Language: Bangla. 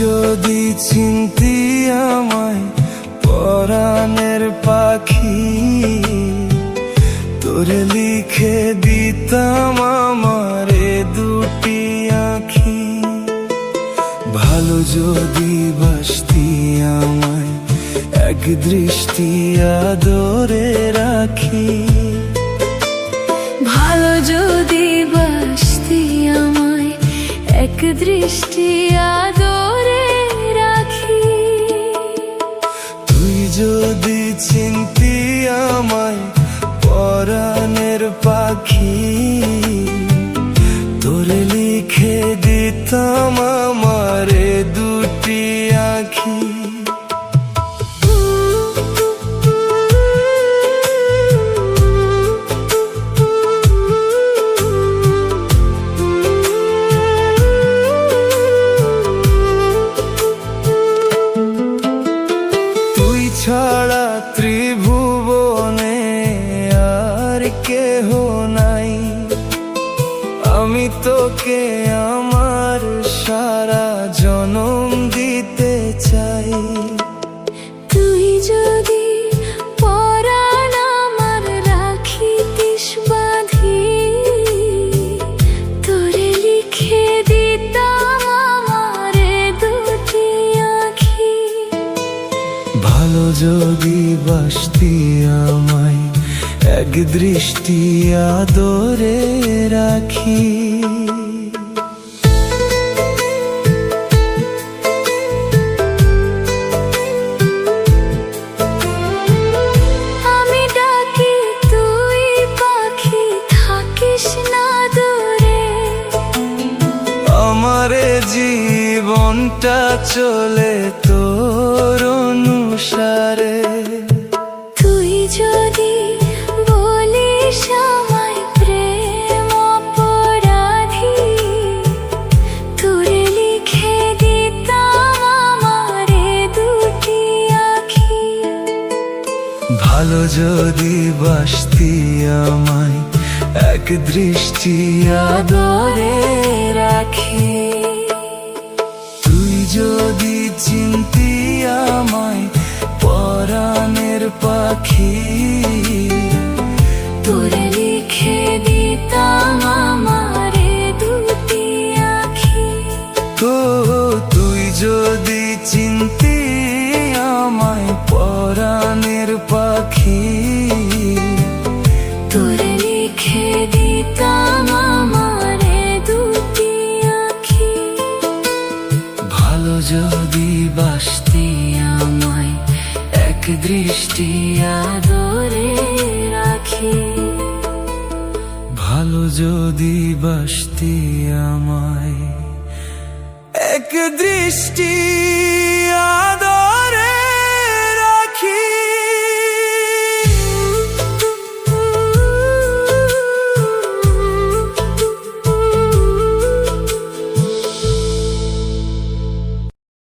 যদি চিনতি আমায় পরাণের পাখি, তোরে লিখে দিতাম আমারে দুটি আঁখি। ভালো যদি বাসতি আমায় এক দৃষ্টি আদরে রাখি। ভালো যদি বাসতি আমায় এক দৃষ্টি আদরে রাখি। তুই যদি চিনতি আমায় পরাণের পাখি, তোরে লিখে দিতাম আমারে দুটি আঁখি। ছাড়া ত্রিভুবনে আর কেহ নাই, আমি তোকে আমার সারা জনম দিতে চাই। তুই যদি পরাণ আমার রাখিতিস বাঁধি, তোরে লিখে দিতাম আমারে দুটি আঁখি। ভালো যদি বাসতি আমায় এক দৃষ্টি আদরে রাখি। আমি ডাকি তুই পাখি থাকিস না দূরে, আমারে জীবনটা চলে তোর অনুসারে। তুই যদি বলিস আমায় প্রেম অপরাধী, তোরে লিখে দিতাম আমারে দুটি আঁখি। ভালো যদি বাসতি আমায় এক দৃষ্টি আদরে রাখি। তুই যদি চিনতি আমায় পরাণের পাখি, তোরে লিখে দিতাম আমারে দুটি আঁখি। তো তুই যদি চিনতি আমায় পরাণের পাখি, তোরে লিখে দিতাম আমারে দুটি আঁখি। ভালো যদি বাসতি আমায় এক দৃষ্টি আদরে রাখি। ভালো যদি বাসতি আমায় এক দৃষ্টি